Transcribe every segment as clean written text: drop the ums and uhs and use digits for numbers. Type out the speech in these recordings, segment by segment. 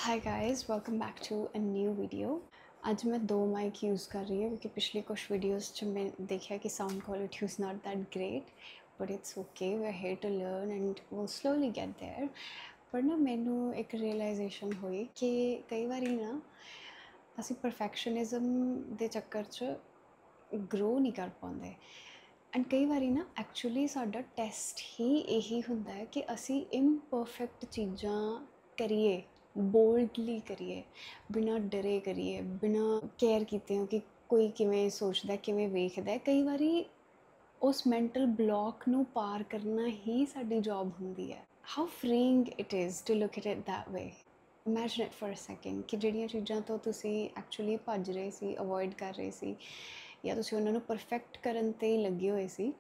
Hi guys, welcome back to a new video. आज मैं दो माइक यूज़ कर रही हूँ क्योंकि पिछली कुछ वीडियोस च मैं देखा कि sound quality is not that great, but it's okay, we are here to learn and will slowly get there. पर ना मैनू एक रियलाइजेशन हुई कि कई बारी ना ਅਸੀਂ परफेक्शनिज्म ਦੇ ਚੱਕਰ 'ਚ ग्रो नहीं कर पाते एंड कई बारी ना एक्चुअली साडा टेस्ट ही यही हुंदा है कि असी इम्परफेक्ट चीज़ां करिए, बोल्डली करिए, बिना डरे करिए, बिना केयर कीते कि कोई किवें सोचदा किवें वेखदा है। कई बारी उस मैंटल ब्लॉक नू पार करना ही साडी जॉब हुंदी है। How freeing it is to look at it that way. Imagine it for a second कि ਜਿਹੜੀਆਂ ਚੀਜ਼ਾਂ ਤੋਂ ਤੁਸੀਂ ਐਕਚੁਅਲੀ ਭੱਜ ਰਹੇ ਸੀ, ਅਵੋਇਡ ਕਰ ਰਹੇ ਸੀ ਜਾਂ ਤੁਸੀਂ ਉਹਨਾਂ ਨੂੰ ਪਰਫੈਕਟ ਕਰਨ 'ਤੇ ਹੀ ਲੱਗੇ ਹੋਏ ਸੀ,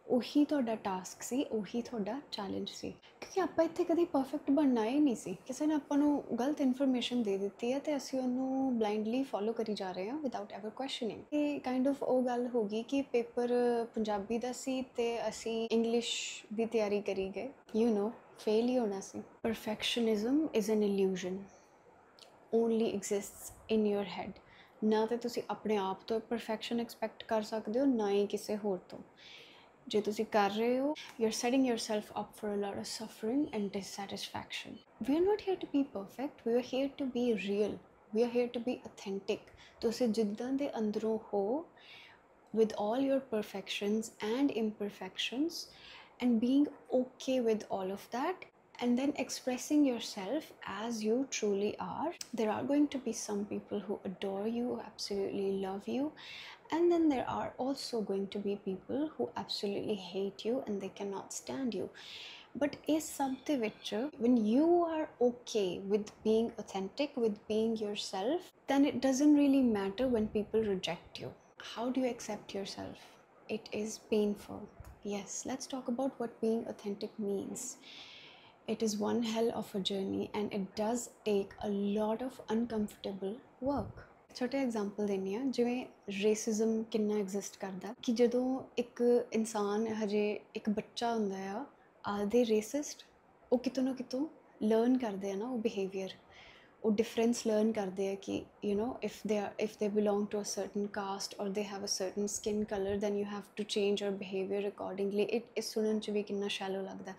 ਉਹੀ ਤੁਹਾਡਾ ਟਾਸਕ ਸੀ, ਉਹੀ ਤੁਹਾਡਾ ਚੈਲੰਜ ਸੀ। ਕਿਉਂਕਿ ਆਪਾਂ ਇੱਥੇ ਕਦੀ ਪਰਫੈਕਟ ਬਣਨਾ ਹੀ ਨਹੀਂ ਸੀ। ਕਿਸੇ ਨੇ ਆਪਾਂ ਨੂੰ ਗਲਤ ਇਨਫੋਰਮੇਸ਼ਨ ਦੇ ਦਿੱਤੀ ਹੈ ਅਤੇ ਅਸੀਂ ਉਹਨੂੰ ਬਲਾਈਂਡਲੀ ਫੋਲੋ ਕਰੀ ਜਾ ਰਹੇ ਹਾਂ ਵਿਦਆਊਟ ਐਵਰ ਕੁਐਸਚਨਿੰਗ। ਇਹ ਕਾਈਂਡ ਆਫ ਉਹ ਗੱਲ ਹੋ ਗਈ ਕਿ ਪੇਪਰ ਪੰਜਾਬੀ ਦਾ ਸੀ ਅਤੇ ਅਸੀਂ ਇੰਗਲਿਸ਼ ਦੀ ਤਿਆਰੀ ਕਰੀ ਗਏ, ਫੇਲ ਹੀ ਹੋਣਾ ਸੀ। Perfectionism is an illusion, only exists in your head. ਨਾ ਤਾਂ ਤੁਸੀਂ ਆਪਣੇ ਆਪ ਤੋਂ ਪਰਫੈਕਸ਼ਨ ਐਕਸਪੈਕਟ ਕਰ ਸਕਦੇ ਹੋ, ਨਾ ਹੀ ਕਿਸੇ ਹੋਰ ਤੋਂ। ਜੇ ਤੁਸੀਂ ਕਰ ਰਹੇ ਹੋ, you are setting yourself up for a lot of suffering and dissatisfaction. We are not here to be perfect, we are here to be real, we are here to be authentic. ਤੁਸੀਂ ਜਿੱਦਾਂ ਦੇ ਅੰਦਰੋਂ ਹੋ, with all your perfections and imperfections, and being okay with all of that, and then expressing yourself as you truly are. There are going to be some people who adore you, who absolutely love you, and then there are also going to be people who absolutely hate you and they cannot stand you. But is something which, when you are okay with being authentic, with being yourself, then it doesn't really matter when people reject you. How do you accept yourself? It is painful. Yes, let's talk about what being authentic means. It is one hell of a journey and it does take a lot of uncomfortable work. ਛੋਟੇ example ਦਿੰਦੀ ਹਾਂ, ਜਿਵੇਂ racism ਕਿੰਨਾ exist ਕਰਦਾ ਕਿ ਜਦੋਂ ਇੱਕ ਇਨਸਾਨ ਹਜੇ ਇੱਕ ਬੱਚਾ ਹੁੰਦਾ ਆ, ਆਦੇ ਰੇਸਿਸਟ ਉਹ ਕਿਤੋਂ ਨਾ ਕਿਤੋਂ ਲਰਨ ਕਰਦੇ ਆ ਨਾ, ਉਹ ਬਿਹੇਵੀਅਰ, ਉਹ ਡਿਫਰੈਂਸ ਲਰਨ ਕਰਦੇ ਆ ਕਿ if they belong to a certain caste or they have a certain skin color, then you have to change your behavior accordingly. It is ਸੁਣਨ 'ਚ ਵੀ ਕਿੰਨਾ ਸ਼ੈਲੋ ਲੱਗਦਾ,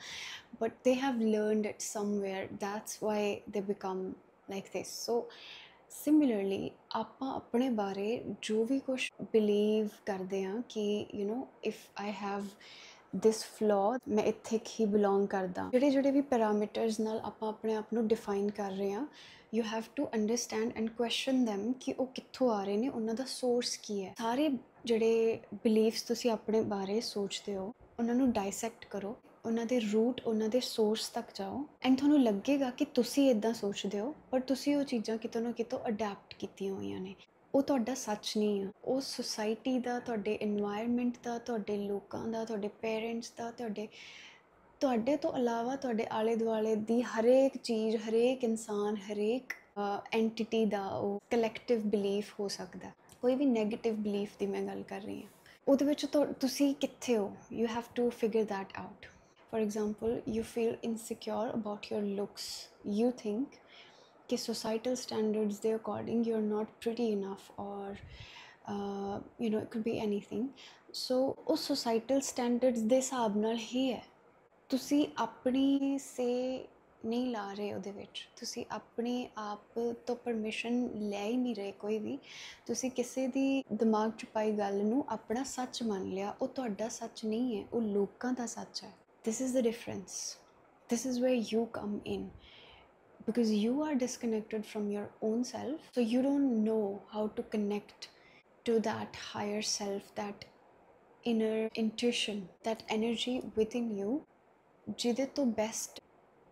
but they have learned it somewhere, that's why they become like this. So similarly ਆਪਾਂ ਆਪਣੇ ਬਾਰੇ ਜੋ ਵੀ ਕੁਛ believe ਕਰਦੇ ਹਾਂ ਕਿ if I have this flow, ਮੈਂ ਇੱਥੇ ਹੀ ਬਿਲੋਂਗ ਕਰਦਾ, ਜਿਹੜੇ ਵੀ ਪੈਰਾਮੀਟਰਸ ਨਾਲ ਆਪਾਂ ਆਪਣੇ ਆਪ ਨੂੰ ਡਿਫਾਈਨ ਕਰ ਰਹੇ ਹਾਂ, you have to understand and question them ਕਿ ਉਹ ਕਿੱਥੋਂ ਆ ਰਹੇ ਨੇ, ਉਹਨਾਂ ਦਾ ਸੋਰਸ ਕੀ ਹੈ। ਸਾਰੇ ਜਿਹੜੇ ਬਿਲੀਵਸ ਤੁਸੀਂ ਆਪਣੇ ਬਾਰੇ ਸੋਚਦੇ ਹੋ, ਉਹਨਾਂ ਨੂੰ ਡਾਇਸੈਕਟ ਕਰੋ, ਉਹਨਾਂ ਦੇ ਰੂਟ, ਉਹਨਾਂ ਦੇ ਸੋਰਸ ਤੱਕ ਜਾਓ ਐਂਡ ਤੁਹਾਨੂੰ ਲੱਗੇਗਾ ਕਿ ਤੁਸੀਂ ਇੱਦਾਂ ਸੋਚਦੇ ਹੋ, ਪਰ ਤੁਸੀਂ ਉਹ ਚੀਜ਼ਾਂ ਕਿਤੋਂ ਨਾ ਕਿਤੋਂ ਅਡੈਪਟ ਕੀਤੀਆਂ ਹੋਈਆਂ ਨੇ। ਉਹ ਤੁਹਾਡਾ ਸੱਚ ਨਹੀਂ ਆ, ਉਹ ਸੁਸਾਇਟੀ ਦਾ, ਤੁਹਾਡੇ ਇਨਵਾਇਰਮੈਂਟ ਦਾ, ਤੁਹਾਡੇ ਲੋਕਾਂ ਦਾ, ਤੁਹਾਡੇ ਪੇਰੈਂਟਸ ਦਾ, ਤੁਹਾਡੇ ਤੋਂ ਇਲਾਵਾ ਤੁਹਾਡੇ ਆਲੇ ਦੁਆਲੇ ਦੀ ਹਰੇਕ ਚੀਜ਼, ਹਰੇਕ ਇਨਸਾਨ, ਹਰੇਕ ਐਂਟਿਟੀ ਦਾ ਉਹ ਕਲੈਕਟਿਵ ਬਿਲੀਫ ਹੋ ਸਕਦਾ। ਕੋਈ ਵੀ ਨੈਗੇਟਿਵ ਬਿਲੀਫ ਦੀ ਮੈਂ ਗੱਲ ਕਰ ਰਹੀ ਹਾਂ, ਉਹਦੇ ਵਿੱਚ ਤੁਸੀਂ ਕਿੱਥੇ ਹੋ, you have to figure that out. For example, you feel insecure about your looks. You think कि societal standards ਦੇ according you're not pretty enough, or it could be anything. So ਉਸ societal standards ਦੇ ਹਿਸਾਬ ਨਾਲ ਹੀ ਹੈ, ਤੁਸੀਂ ਆਪਣੀ ਸੇ ਨਹੀਂ ਲਾ ਰਹੇ ਉਹਦੇ ਵਿੱਚ, ਤੁਸੀਂ ਆਪਣੇ ਆਪ ਤੋਂ ਪਰਮਿਸ਼ਨ ਲੈ ਹੀ ਨਹੀਂ ਰਹੇ ਕੋਈ ਵੀ। ਤੁਸੀਂ ਕਿਸੇ ਦੀ ਦਿਮਾਗ 'ਚ ਪਾਈ ਗੱਲ ਨੂੰ ਆਪਣਾ ਸੱਚ ਮੰਨ ਲਿਆ, ਉਹ ਤੁਹਾਡਾ ਸੱਚ ਨਹੀਂ ਹੈ, ਉਹ ਲੋਕਾਂ ਦਾ ਸੱਚ ਹੈ। This is the difference. This is where you come in, because you are disconnected from your own self, so you don't know how to connect to that higher self, that inner intuition, that energy within you, ਜਿਹਦੇ ਤੋਂ best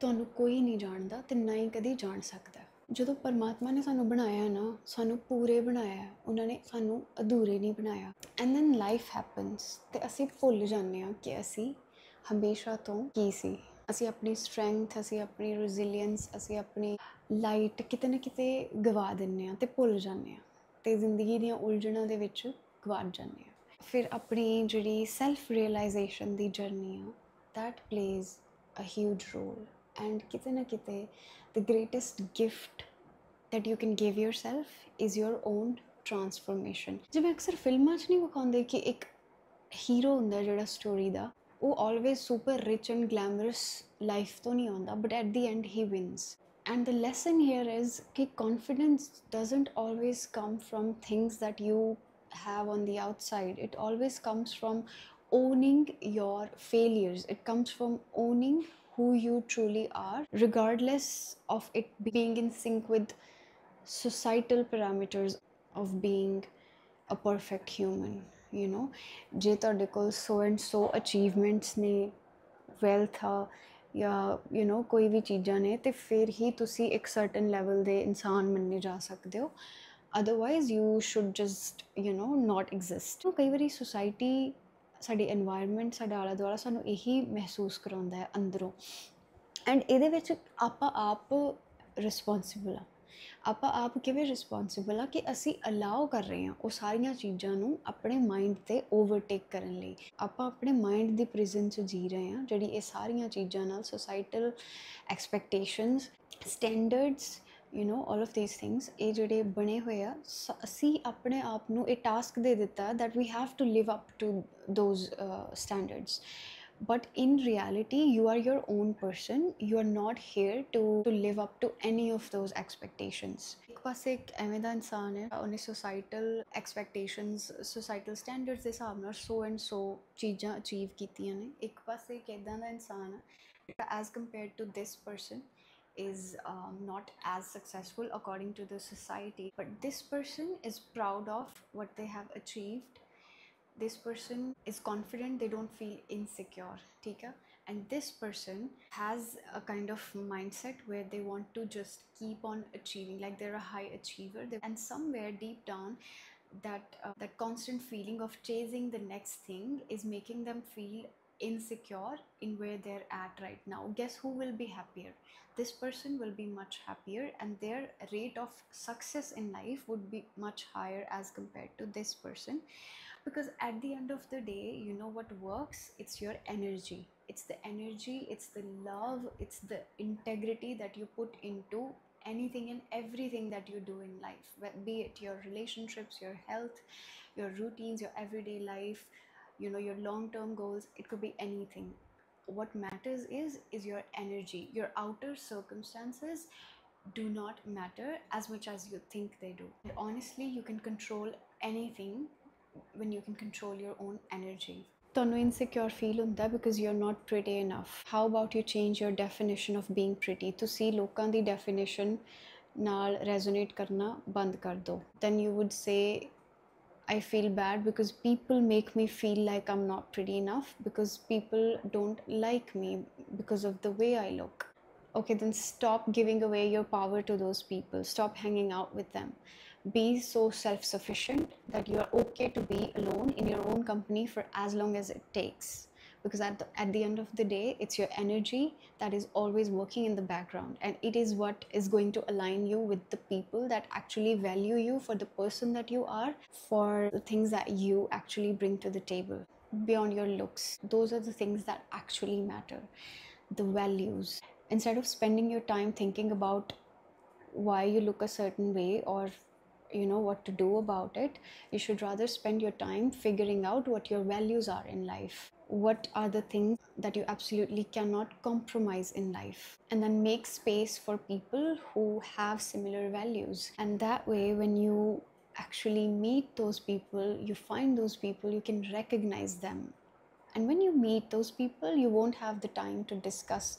ਤੁਹਾਨੂੰ ਕੋਈ ਨਹੀਂ ਜਾਣਦਾ ਤੇ ਨਾ ਹੀ ਕਦੀ ਜਾਣ ਸਕਦਾ। ਜਦੋਂ ਪਰਮਾਤਮਾ ਨੇ ਸਾਨੂੰ ਬਣਾਇਆ ਨਾ, ਸਾਨੂੰ ਪੂਰੇ ਬਣਾਇਆ, ਉਹਨਾਂ ਨੇ ਸਾਨੂੰ ਅਧੂਰੇ ਨਹੀਂ ਬਣਾਇਆ। ਐਂਡ ਦੈਨ ਲਾਈਫ ਹੈਪਨਸ ਤੇ ਅਸੀਂ ਭੁੱਲ ਜਾਂਦੇ ਹਾਂ ਕਿ ਅਸੀਂ ਹਮੇਸ਼ਾ ਤੋਂ ਕੀ ਸੀ। ਅਸੀਂ ਆਪਣੀ ਸਟਰੈਂਥ, ਅਸੀਂ ਆਪਣੀ ਰੈਜ਼ੀਲੀਅੰਸ, ਅਸੀਂ ਆਪਣੀ ਲਾਈਟ ਕਿਤੇ ਨਾ ਕਿਤੇ ਗਵਾ ਦਿੰਦੇ ਹਾਂ ਅਤੇ ਭੁੱਲ ਜਾਂਦੇ ਹਾਂ ਅਤੇ ਜ਼ਿੰਦਗੀ ਦੀਆਂ ਉਲਝਣਾਂ ਦੇ ਵਿੱਚ ਗਵਾਚ ਜਾਂਦੇ ਹਾਂ। ਫਿਰ ਆਪਣੀ ਜਿਹੜੀ ਸੈਲਫ ਰੀਅਲਾਈਜ਼ੇਸ਼ਨ ਦੀ ਜਰਨੀ ਆ, that plays a huge role, and ਕਿਤੇ ਨਾ ਕਿਤੇ the greatest gift that you can give yourself is your own transformation. ਜਿਵੇਂ ਅਕਸਰ ਫਿਲਮਾਂ 'ਚ ਨਹੀਂ ਵਿਖਾਉਂਦੇ ਕਿ ਇੱਕ ਹੀਰੋ ਹੁੰਦਾ ਜਿਹੜਾ ਸਟੋਰੀ ਦਾ, ਉਹ always super rich and glamorous life ਤੋਂ ਨਹੀਂ ਆਉਂਦਾ, but at the and he wins. And the lesson here is that confidence doesn't always come from things that you have on the outside. It always comes from owning your failures. It comes from owning who you truly are, regardless of it being in sync with societal parameters of being a perfect human. You know, ਜੇ ਤੁਹਾਡੇ ਕੋਲ so and so achievements ਨੇ, wealth ਆ, ਜਾਂ ਕੋਈ ਵੀ ਚੀਜ਼ਾਂ ਨੇ, ਤੇ ਫਿਰ ਹੀ ਤੁਸੀਂ ਇੱਕ ਸਰਟਨ ਲੈਵਲ ਦੇ ਇਨਸਾਨ ਮੰਨੇ ਜਾ ਸਕਦੇ ਹੋ, otherwise you should just not exist. ਕਈ ਵਾਰੀ ਸੁਸਾਇਟੀ, ਸਾਡੀ ਐਨਵਾਇਰਨਮੈਂਟ, ਸਾਡਾ ਆਲਾ ਦੁਆਲਾ ਸਾਨੂੰ ਇਹੀ ਮਹਿਸੂਸ ਕਰਾਉਂਦਾ ਹੈ ਅੰਦਰੋਂ, ਐਂਡ ਇਹਦੇ ਵਿੱਚ ਆਪਾਂ ਆਪ ਰਿਸਪੋਂਸੀਬਲ ਆ. ਆਪਾਂ ਆਪ ਕਿਵੇਂ ਰਿਸਪੋਂਸੀਬਲ ਆ ਕਿ ਅਸੀਂ ਅਲਾਓ ਕਰ ਰਹੇ ਹਾਂ ਉਹ ਸਾਰੀਆਂ ਚੀਜ਼ਾਂ ਨੂੰ ਆਪਣੇ ਮਾਈਂਡ 'ਤੇ ਓਵਰਟੇਕ ਕਰਨ ਲਈ. ਆਪਾਂ ਆਪਣੇ ਮਾਈਂਡ ਦੀ ਪ੍ਰਿਜ਼ਨ 'ਚ ਜੀ ਰਹੇ ਹਾਂ, ਜਿਹੜੀ ਇਹ ਸਾਰੀਆਂ ਚੀਜ਼ਾਂ ਨਾਲ, societal expectations, standards, all of these things, ਇਹ ਜਿਹੜੇ ਬਣੇ ਹੋਏ ਆ, ਅਸੀਂ ਆਪਣੇ ਆਪ ਨੂੰ ਇਹ ਟਾਸਕ ਦੇ ਦਿੱਤਾ that we have to live up to those standards. But in reality, you are your own person. You are not here to live up to any of those expectations. एक पासे एक एवें दा इंसान है, उन्हें societal expectations, societal standards ਦੇ ਹਿਸਾਬ ਨਾਲ so and so चीज़ां achieve कीतियां ने. एक पासे एक इदां दा इंसान है as compared to this person is not as successful according to the society, but this person is proud of what they have achieved. This person is confident, they don't feel insecure, ठीक है? And this person has a kind of mindset where they want to just keep on achieving, like they're a high achiever, and somewhere deep down that constant feeling of chasing the next thing is making them feel insecure in where they're at right now. Guess who will be happier? This person will be much happier, and their rate of success in life would be much higher as compared to this person. Because at the end of the day, you know what works? It's your energy. It's the energy, it's the love, it's the integrity that you put into anything and everything that you do in life, be it your relationships, your health, your routines, your everyday life, your long-term goals. It could be anything. What matters is your energy. Your outer circumstances do not matter as much as you think they do. And honestly, you can control anything when you can control your own energy. ਤੁਹਾਨੂੰ insecure feel ਹੁੰਦਾ because you're not pretty enough. How about you change your definition of being pretty? ਤੁਸੀਂ ਲੋਕਾਂ ਦੀ definition ਨਾਲ resonate ਕਰਨਾ ਬੰਦ ਕਰ ਦਿਓ. Then you would say, I feel bad because people make me feel like I'm not pretty enough, because people don't like me because of the way I look. Okay, then stop giving away your power to those people. Stop hanging out with them. Be so self-sufficient that you are okay to be alone in your own company for as long as it takes, because at the end of the day, it's your energy that is always working in the background, and it is what is going to align you with the people that actually value you for the person that you are, for the things that you actually bring to the table beyond your looks. Those are the things that actually matter, the values. Instead of spending your time thinking about why you look a certain way or what to do about it, you should rather spend your time figuring out what your values are in life. What are the things that you absolutely cannot compromise in life, and then make space for people who have similar values. And that way, when you actually meet those people, you find those people, you can recognize them. And when you meet those people, you won't have the time to discuss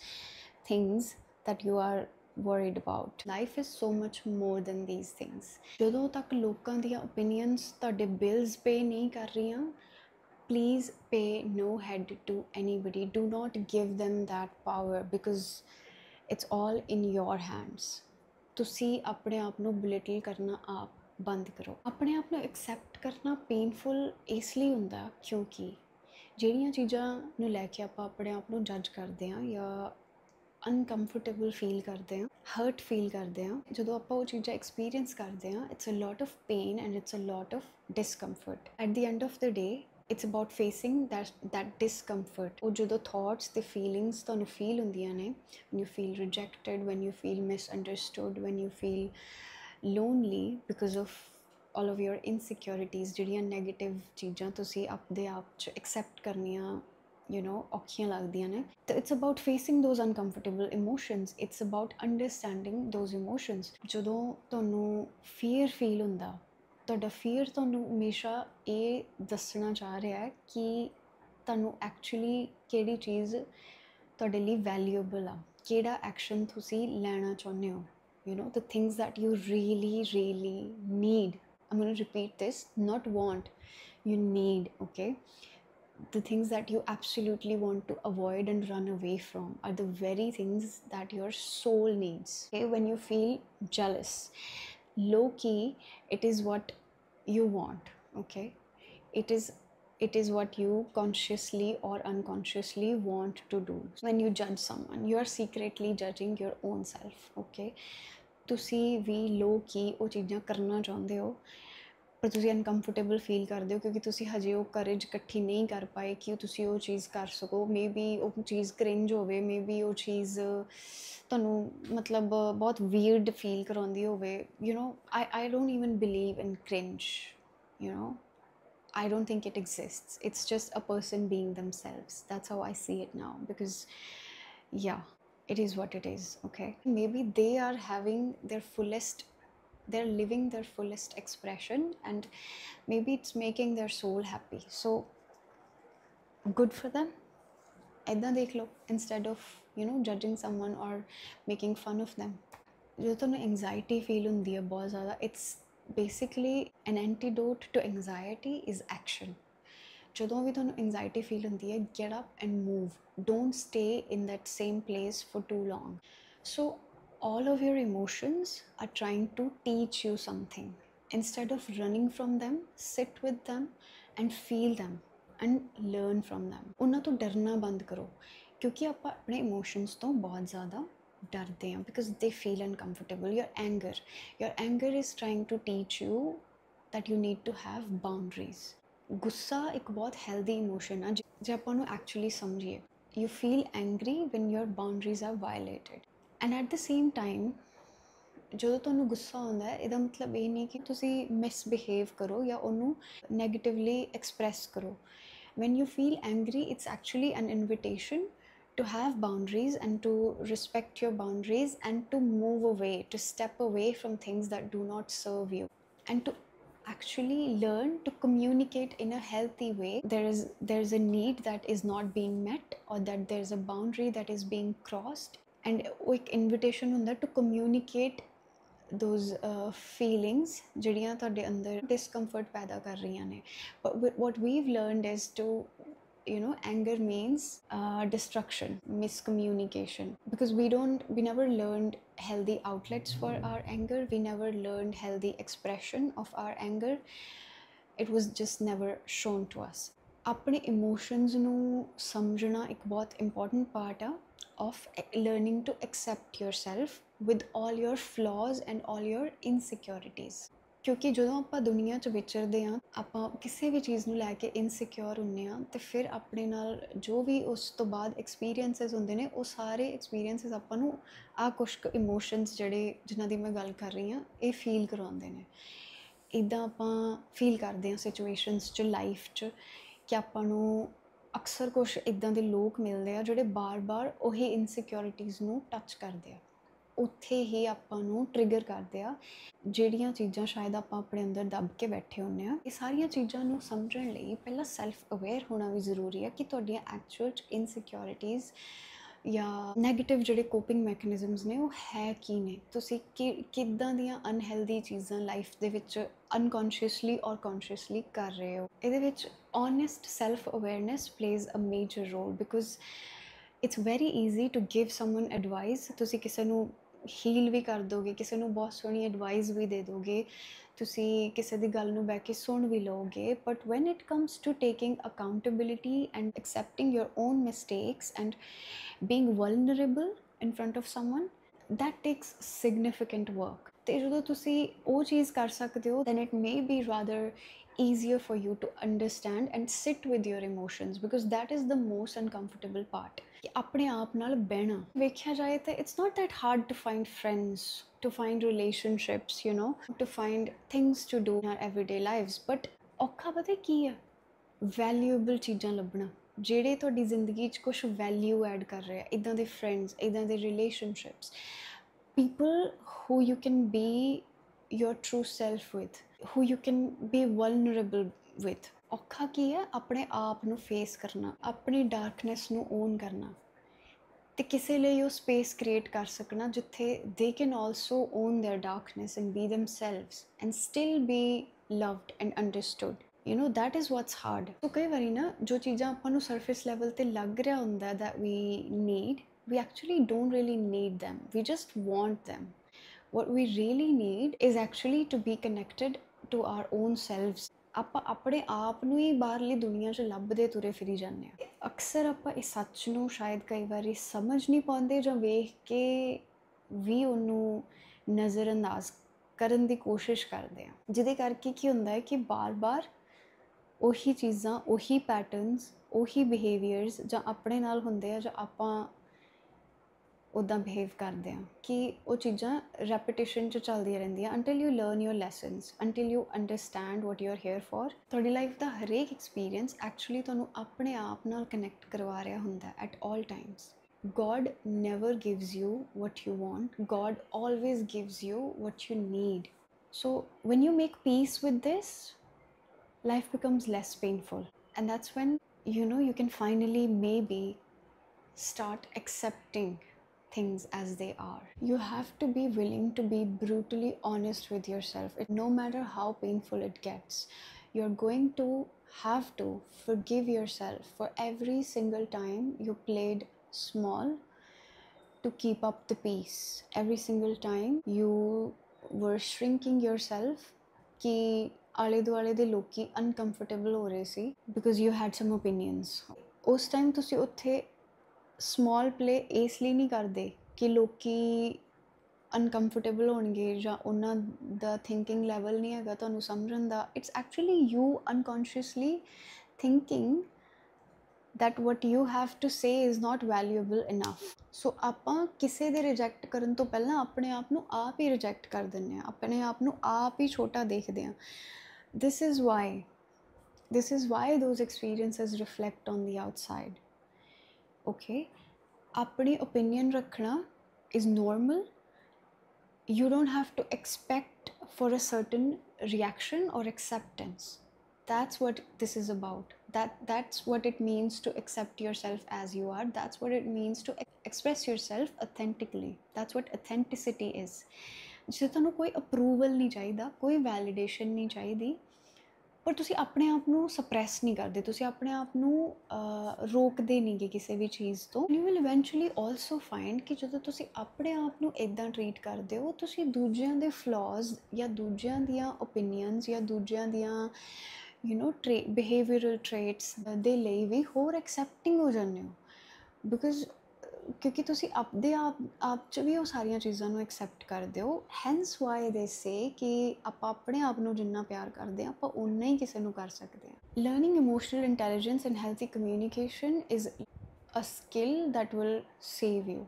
things that you are worried about. Life is so much more than these things. ਜਦੋਂ ਤੱਕ ਲੋਕਾਂ ਦੀਆਂ opinions ਤੁਹਾਡੇ bills pay ਨਹੀਂ ਕਰ ਰਹੀਆਂ, please pay no head to anybody. Do not give them that power, because it's all in your hands. ਤੁਸੀਂ ਆਪਣੇ ਆਪ ਨੂੰ belittle ਕਰਨਾ ਆਪ ਬੰਦ ਕਰੋ. ਆਪਣੇ ਆਪ ਨੂੰ accept ਕਰਨਾ painful ਇਸ ਲਈ ਹੁੰਦਾ ਕਿਉਂਕਿ ਜਿਹੜੀਆਂ ਚੀਜ਼ਾਂ ਨੂੰ ਲੈ ਕੇ ਆਪਾਂ ਆਪਣੇ ਆਪ ਨੂੰ ਜੱਜ ਕਰਦੇ ਹਾਂ ਜਾਂ ਅਨਕੰਫਰਟੇਬਲ ਫੀਲ ਕਰਦੇ ਹਾਂ, ਹਰਟ ਫੀਲ ਕਰਦੇ ਹਾਂ, ਜਦੋਂ ਆਪਾਂ ਉਹ ਚੀਜ਼ਾਂ ਐਕਸਪੀਰੀਅੰਸ ਕਰਦੇ ਹਾਂ, it's a lot of pain and it's a lot of discomfort. At the end of the day, it's about facing that discomfort. ਉਹ ਜਦੋਂ thoughts ਤੇ feelings ਤੁਹਾਨੂੰ feel ਹੁੰਦੀਆਂ ਨੇ, when you feel rejected, when you feel misunderstood, when you feel lonely because of all of your insecurities, ਜਿਹੜੀਆਂ negative ਚੀਜ਼ਾਂ ਤੁਸੀਂ ਆਪਦੇ ਆਪ 'ਚ accept ਕਰਨੀਆਂ ਔਖੀਆਂ ਲੱਗਦੀਆਂ ਨੇ, ਤਾਂ it's about facing those uncomfortable emotions, it's about understanding those emotions. ਜਦੋਂ ਤੁਹਾਨੂੰ fear feel ਹੁੰਦਾ, ਤੁਹਾਡਾ ਫੀਅਰ ਤੁਹਾਨੂੰ ਹਮੇਸ਼ਾ ਇਹ ਦੱਸਣਾ ਚਾਹ ਰਿਹਾ ਹੈ ਕਿ ਤੁਹਾਨੂੰ ਐਕਚੁਅਲੀ ਕਿਹੜੀ ਚੀਜ਼ ਤੁਹਾਡੇ ਲਈ ਵੈਲਿਊਬਲ ਆ, ਕਿਹੜਾ ਐਕਸ਼ਨ ਤੁਸੀਂ ਲੈਣਾ ਚਾਹੁੰਦੇ ਹੋ, the things that you really need. I'm going to repeat this, not want, you need, okay? The things that you absolutely want to avoid and run away from are the very things that your soul needs, okay? When you feel jealous, low key, it is what you want, okay? It is what you consciously or unconsciously want to do. When you judge someone, you are secretly judging your own self, okay? ਤੁਸੀਂ ਵੀ low key ਉਹ ਚੀਜ਼ਾਂ ਕਰਨਾ ਚਾਹੁੰਦੇ ਹੋ, ਪਰ ਤੁਸੀਂ uncomfortable feel ਕਰਦੇ ਹੋ ਕਿਉਂਕਿ ਤੁਸੀਂ ਹਜੇ ਉਹ ਕਰੇਜ ਇਕੱਠੀ ਨਹੀਂ ਕਰ ਪਾਏ ਕਿ ਤੁਸੀਂ ਉਹ ਚੀਜ਼ ਕਰ ਸਕੋ। ਮੇਬੀ ਉਹ ਚੀਜ਼ ਕ੍ਰਿੰਜ ਹੋਵੇ, ਮੇਬੀ ਉਹ ਚੀਜ਼ ਤੁਹਾਨੂੰ ਮਤਲਬ ਬਹੁਤ ਵੀਅਰਡ ਫੀਲ ਕਰਾਉਂਦੀ ਹੋਵੇ। I don't even believe in cringe, I don't think it exists. It's just a person being themselves. That's how I see it now, because yeah, it is what it is, okay? Maybe they are having their fullest, they're living their fullest expression, and maybe it's making their soul happy, so good for them. Aida dekh lo, instead of judging someone or making fun of them. Jo tonu anxiety feel hundi hai bahut zyada, it's basically an antidote to anxiety is action. ਜਦੋਂ ਵੀ ਤੁਹਾਨੂੰ anxiety feel ਹੁੰਦੀ ਹੈ, get up and move. Don't stay in that same place for too long. So all of your emotions are trying to teach you something. Instead of running from them, sit with them and feel them and learn from them. ਉਹਨਾਂ ਤੋਂ ਡਰਨਾ ਬੰਦ ਕਰੋ, ਕਿਉਂਕਿ ਆਪਾਂ ਆਪਣੇ emotions ਤੋਂ ਬਹੁਤ ਜ਼ਿਆਦਾ ਡਰਦੇ ਹਾਂ, because they feel uncomfortable. Your anger is trying to teach you that you need to have boundaries. ਗੁੱਸਾ ਇੱਕ ਬਹੁਤ ਹੈਲਦੀ ਇਮੋਸ਼ਨ ਆ ਜੇ ਆਪਾਂ ਨੂੰ ਐਕਚੁਅਲੀ ਸਮਝੀਏ। You feel angry when your boundaries are violated, and at the same time ਜਦੋਂ ਤੁਹਾਨੂੰ ਗੁੱਸਾ ਆਉਂਦਾ ਇਹਦਾ ਮਤਲਬ ਇਹ ਨਹੀਂ ਕਿ ਤੁਸੀਂ ਮਿਸਬਿਹੇਵ ਕਰੋ ਜਾਂ ਉਹਨੂੰ ਨੈਗੇਟਿਵਲੀ ਐਕਸਪ੍ਰੈਸ ਕਰੋ। When you feel angry, it's actually an invitation to have boundaries and to respect your boundaries and to move away, to step away from things that do not serve you, and to actually learn to communicate in a healthy way. There's a need that is not being met, or that there's a boundary that is being crossed, and एक invitation ਹੁੰਦਾ to communicate those feelings ਜਿਹੜੀਆਂ ਤੁਹਾਡੇ ਅੰਦਰ discomfort ਪੈਦਾ ਕਰ ਰਹੀਆਂ ਨੇ। But what we've learned is to anger means destruction, miscommunication, because we never learned healthy outlets for our anger, we never learned healthy expression of our anger, it was just never shown to us. ਆਪਣੇ emotions ਨੂੰ ਸਮਝਣਾ ਇੱਕ ਬਹੁਤ important part of learning to accept yourself with all your flaws and all your insecurities. ਕਿਉਂਕਿ ਜਦੋਂ ਆਪਾਂ ਦੁਨੀਆ 'ਚ ਵਿਚਰਦੇ ਹਾਂ, ਆਪਾਂ ਕਿਸੇ ਵੀ ਚੀਜ਼ ਨੂੰ ਲੈ ਕੇ ਇਨਸਿਕਿਉਰ ਹੁੰਦੇ ਹਾਂ, ਅਤੇ ਫਿਰ ਆਪਣੇ ਨਾਲ ਜੋ ਵੀ ਉਸ ਤੋਂ ਬਾਅਦ ਐਕਸਪੀਰੀਅੰਸਿਸ ਹੁੰਦੇ ਨੇ, ਉਹ ਸਾਰੇ ਐਕਸਪੀਰੀਅੰਸਿਸ ਆਪਾਂ ਨੂੰ ਕੁਛ ਇਮੋਸ਼ਨਸ ਜਿਨ੍ਹਾਂ ਦੀ ਮੈਂ ਗੱਲ ਕਰ ਰਹੀ ਹਾਂ, ਇਹ ਫੀਲ ਕਰਵਾਉਂਦੇ ਨੇ। ਇੱਦਾਂ ਆਪਾਂ ਫੀਲ ਕਰਦੇ ਹਾਂ ਸਿਚੁਏਸ਼ਨਸ 'ਚ, ਲਾਈਫ 'ਚ, ਕਿ ਆਪਾਂ ਨੂੰ ਅਕਸਰ ਕੁਛ ਇੱਦਾਂ ਦੇ ਲੋਕ ਮਿਲਦੇ ਆ ਜਿਹੜੇ ਬਾਰ-ਬਾਰ ਉਹੀ ਇਨਸਿਕਿਉਰਿਟੀਜ਼ ਨੂੰ ਟੱਚ ਕਰਦੇ ਆ, ਉੱਥੇ ਹੀ ਆਪਾਂ ਨੂੰ ਟ੍ਰਿਗਰ ਕਰਦੇ ਆ ਜਿਹੜੀਆਂ ਚੀਜ਼ਾਂ ਸ਼ਾਇਦ ਆਪਾਂ ਆਪਣੇ ਅੰਦਰ ਦੱਬ ਕੇ ਬੈਠੇ ਹੁੰਦੇ ਆ। ਇਹ ਸਾਰੀਆਂ ਚੀਜ਼ਾਂ ਨੂੰ ਸਮਝਣ ਲਈ ਪਹਿਲਾਂ ਸੈਲਫ ਅਵੇਅਰ ਹੋਣਾ ਵੀ ਜ਼ਰੂਰੀ ਹੈ ਕਿ ਤੁਹਾਡੀਆਂ ਐਕਚੁਅਲ ਇਨਸਿਕਿਉਰਿਟੀਜ਼ ਜਾਂ ਨੈਗੇਟਿਵ ਜਿਹੜੇ ਕੋਪਿੰਗ ਮੈਕੈਨਿਜ਼ਮਸ ਨੇ ਉਹ ਹੈ ਕੀ ਨੇ। ਤੁਸੀਂ ਕਿੱਦਾਂ ਦੀਆਂ ਅਨਹੈਲਦੀ ਚੀਜ਼ਾਂ ਲਾਈਫ ਦੇ ਵਿੱਚ ਅਨਕੌਂਸ਼ੀਅਸਲੀ ਔਰ ਕੌਂਸ਼ੀਅਸਲੀ ਕਰ ਰਹੇ ਹੋ। ਇਹਦੇ ਵਿੱਚ honest self awareness plays a major role, because it's very easy to give someone advice. ਤੁਸੀਂ ਕਿਸੇ ਨੂੰ ਹੀਲ ਵੀ ਕਰ ਦੋਗੇ, ਕਿਸੇ ਨੂੰ ਬਹੁਤ ਸੋਹਣੀ ਐਡਵਾਈਸ ਵੀ ਦੇ ਦੋਗੇ, ਤੁਸੀਂ ਕਿਸੇ ਦੀ ਗੱਲ ਨੂੰ ਬਹਿ ਕੇ ਸੁਣ ਵੀ ਲਓਗੇ, but when it comes to taking accountability and accepting your own mistakes and being vulnerable in front of someone, that takes significant work. ਤੇ ਜਦੋਂ ਤੁਸੀਂ ਉਹ ਚੀਜ਼ ਕਰ ਸਕਦੇ ਹੋ, then it may be rather easier for you to understand and sit with your emotions, because that is the most uncomfortable part. कि अपने आप नाल बहना वेख्या जाए तो it's not that hard to find friends, to find relationships, you know, to find things to do in our everyday lives, but औखा पता की है, वैल्यूएबल चीज़ां लभना ਜਿਹੜੇ ਤੁਹਾਡੀ ਜ਼ਿੰਦਗੀ 'ਚ ਕੁਛ ਵੈਲਿਊ ਐਡ ਕਰ ਰਹੇ ਆ, ਇੱਦਾਂ ਦੇ ਫਰੈਂਡਸ, ਇੱਦਾਂ ਦੇ relationships, people who you can be your true self with, who you can be vulnerable with. ਔਖਾ ਕੀ ਹੈ, ਆਪਣੇ ਆਪ ਨੂੰ ਫੇਸ ਕਰਨਾ, ਆਪਣੀ ਡਾਰਕਨੈਸ ਨੂੰ ਓਨ ਕਰਨਾ, ਤੇ ਕਿਸੇ ਲਈ ਉਹ ਸਪੇਸ ਕ੍ਰੀਏਟ ਕਰ ਸਕਣਾ ਜਿੱਥੇ they can also own their darkness and be themselves and still be loved and understood. You know, that is what's hard. So ਕਈ ਵਾਰੀ ਨਾ ਜੋ ਚੀਜ਼ਾਂ ਆਪਾਂ ਨੂੰ ਸਰਫੇਸ ਲੈਵਲ ਤੇ ਲੱਗ ਰਿਹਾ ਹੁੰਦਾ that we need, we actually don't really need them, we just want them. What we really need is actually to be connected to our own selves. ਆਪਾਂ ਆਪਣੇ ਆਪ ਨੂੰ ਹੀ ਬਾਹਰਲੀ ਦੁਨੀਆ 'ਚ ਲੱਭਦੇ ਤੁਰੇ ਫਿਰੀ ਜਾਂਦੇ ਹਾਂ। ਅਕਸਰ ਆਪਾਂ ਇਸ ਸੱਚ ਨੂੰ ਸ਼ਾਇਦ ਕਈ ਵਾਰੀ ਸਮਝ ਨਹੀਂ ਪਾਉਂਦੇ ਜਾਂ ਵੇਖ ਕੇ ਵੀ ਉਹਨੂੰ ਨਜ਼ਰਅੰਦਾਜ਼ ਕਰਨ ਦੀ ਕੋਸ਼ਿਸ਼ ਕਰਦੇ ਹਾਂ, ਜਿਹਦੇ ਕਰਕੇ ਕੀ ਹੁੰਦਾ ਹੈ ਕਿ ਬਾਰ-ਬਾਰ ਉਹੀ ਚੀਜ਼ਾਂ, ਉਹੀ ਪੈਟਰਨਸ, ਉਹੀ ਬਿਹੇਵੀਅਰਸ ਜਾਂ ਆਪਣੇ ਨਾਲ ਹੁੰਦੇ ਆ ਜਾਂ ਆਪਾਂ ਉੱਦਾਂ ਬਿਹੇਵ ਕਰਦੇ ਹਾਂ ਕਿ ਉਹ ਚੀਜ਼ਾਂ ਰੈਪੀਟੀਸ਼ਨ 'ਚ ਚੱਲਦੀਆਂ ਰਹਿੰਦੀਆਂ until you learn your lessons, until you understand what you're here for. ਤੁਹਾਡੀ ਲਾਈਫ ਦਾ ਹਰੇਕ ਐਕਸਪੀਰੀਅੰਸ ਐਕਚੁਅਲੀ ਤੁਹਾਨੂੰ ਆਪਣੇ ਆਪ ਨਾਲ ਕਨੈਕਟ ਕਰਵਾ ਰਿਹਾ ਹੁੰਦਾ at all times. God never gives you what you want. God always gives you what you need. So when you make peace with this, life becomes less painful, and that's when, you know, you can finally maybe start accepting things as they are. You have to be willing to be brutally honest with yourself. No matter how painful it gets, you're going to have to forgive yourself for every single time you played small to keep up the peace, every single time you were shrinking yourself कि आले दुआले दे लोकी uncomfortable हो रहे सी because you had some opinions. उस time तुसी उत्थे small play ਇਸ ਲਈ ਨਹੀਂ ਕਰਦੇ ਕਿ ਲੋਕੀ ਅਨਕੰਫਰਟੇਬਲ ਹੋਣਗੇ ਜਾਂ ਉਹਨਾਂ ਦਾ ਥਿੰਕਿੰਗ ਲੈਵਲ ਨਹੀਂ ਹੈਗਾ ਤੁਹਾਨੂੰ ਸਮਝਣ ਦਾ. It's actually you unconsciously thinking that what you have to say is not valuable enough. So ਆਪਾਂ ਕਿਸੇ ਦੇ ਰਿਜੈਕਟ ਕਰਨ ਤੋਂ ਪਹਿਲਾਂ ਆਪਣੇ ਆਪ ਨੂੰ ਆਪ ਹੀ ਰਿਜੈਕਟ ਕਰ ਦਿੰਦੇ ਹਾਂ, ਆਪਣੇ ਆਪ ਨੂੰ ਆਪ ਹੀ ਛੋਟਾ ਦੇਖਦੇ ਹਾਂ. this is why those experiences reflect on the outside. Okay, ਆਪਣੀ opinion ਰੱਖਣਾ is normal. You don't have to expect for a certain reaction or acceptance. That's what this is about. That's what it means to accept yourself as you are. That's what it means to express yourself authentically. That's what authenticity is. जिसे ਤੁਹਾਨੂੰ ਕੋਈ approval ਨਹੀਂ ਚਾਹੀਦਾ, ਕੋਈ validation ਨਹੀਂ ਚਾਹੀਦੀ, ਪਰ ਤੁਸੀਂ ਆਪਣੇ ਆਪ ਨੂੰ ਸਪਰੈਸ ਨਹੀਂ ਕਰਦੇ, ਤੁਸੀਂ ਆਪਣੇ ਆਪ ਨੂੰ ਰੋਕਦੇ ਨਹੀਂਗੇ ਕਿਸੇ ਵੀ ਚੀਜ਼ ਤੋਂ. You will eventually also find ਕਿ ਜਦੋਂ ਤੁਸੀਂ ਆਪਣੇ ਆਪ ਨੂੰ ਇੱਦਾਂ ਟਰੀਟ ਕਰਦੇ ਹੋ, ਤੁਸੀਂ ਦੂਜਿਆਂ ਦੇ ਫਲॉज ਜਾਂ ਦੂਜਿਆਂ ਦੀਆਂ ਓਪੀਨੀਅਨਸ ਜਾਂ ਦੂਜਿਆਂ ਦੀਆਂ ਬਿਹੇਵੀਅਰਲ ਟ੍ਰੇਟਸ ਦੇ ਲਈ ਵੀ ਹੋਰ ਐਕਸੈਪਟਿੰਗ ਹੋ ਜਾਂਦੇ ਹੋ, ਬਿਕੋਜ਼ ਕਿਉਂਕਿ ਤੁਸੀਂ ਆਪਦੇ ਆਪ 'ਚ ਵੀ ਉਹ ਸਾਰੀਆਂ ਚੀਜ਼ਾਂ ਨੂੰ ਐਕਸੈਪਟ ਕਰਦੇ ਹੋ. ਹੈਂਸ ਵਾਈ ਦੇ ਸੇ ਕਿ ਆਪਾਂ ਆਪਣੇ ਆਪ ਨੂੰ ਜਿੰਨਾ ਪਿਆਰ ਕਰਦੇ ਹਾਂ ਆਪਾਂ ਓਨਾ ਹੀ ਕਿਸੇ ਨੂੰ ਕਰ ਸਕਦੇ ਹਾਂ. Learning emotional intelligence and healthy communication is a skill that will save you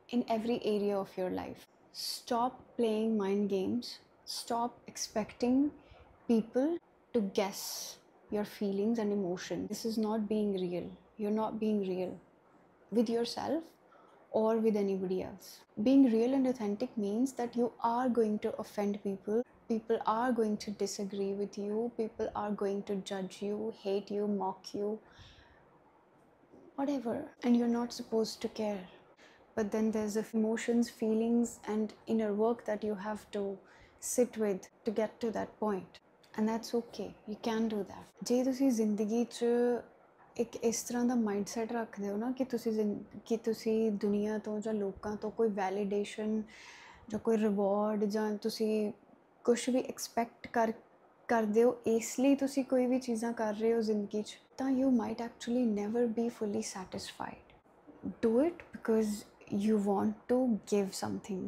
in every area of your life. Stop playing mind games. Stop expecting people to guess your feelings and emotions. This is not being real. You're not being real with yourself or with anybody else. Being real and authentic means that you are going to offend people. People are going to disagree with you. People are going to judge you, hate you, mock you, whatever. And you're not supposed to care. But then there's the emotions, feelings, and inner work that you have to sit with to get to that point. And that's okay. You can do that. ਜੇ ਤੁਸੀਂ ਜ਼ਿੰਦਗੀ 'ਚ ਇੱਕ ਇਸ ਤਰ੍ਹਾਂ ਦਾ mindset ਰੱਖਦੇ ਹੋ ਨਾ ਕਿ ਤੁਸੀਂ ਦੁਨੀਆ ਤੋਂ ਜਾਂ ਲੋਕਾਂ ਤੋਂ ਕੋਈ ਵੈਲੀਡੇਸ਼ਨ ਜਾਂ ਕੋਈ ਰਿਵਾਰਡ ਜਾਂ ਤੁਸੀਂ ਕੁਛ ਵੀ ਐਕਸਪੈਕਟ ਕਰਦੇ ਹੋ, ਇਸ ਲਈ ਤੁਸੀਂ ਕੋਈ ਵੀ ਚੀਜ਼ਾਂ ਕਰ ਰਹੇ ਹੋ ਜ਼ਿੰਦਗੀ 'ਚ, ਤਾਂ you might actually never B fully satisfied. Do it because you want to give something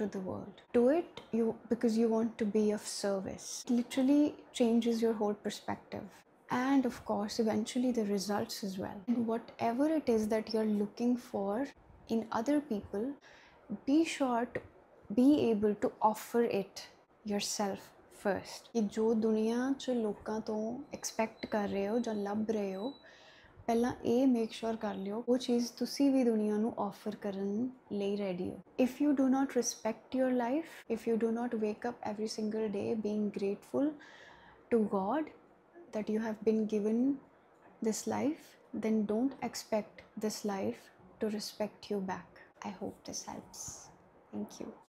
to the world. Do it because you want to be of service. It literally changes your whole perspective. And of course, eventually the results as well. And whatever it is that you're looking for in other people, be sure to be able to offer it yourself first. कि जो दुनिया च लोकां तो expect कर रहे हो ਜਾਂ ਲੱਭ ਰਹੇ ਹੋ, ਪਹਿਲਾਂ ਇਹ ਮੇਕ ਸ਼ੋਰ ਕਰ ਲਿਓ ਉਹ ਚੀਜ਼ ਤੁਸੀਂ ਵੀ ਦੁਨੀਆ ਨੂੰ ਆਫਰ ਕਰਨ ਲਈ ਰੈਡੀ ਹੋ. If you do not respect your life, if you do not ਵੇਕ up every single day being grateful to God that you have been given this life, then don't expect this life to respect you back. I hope this helps. Thank you.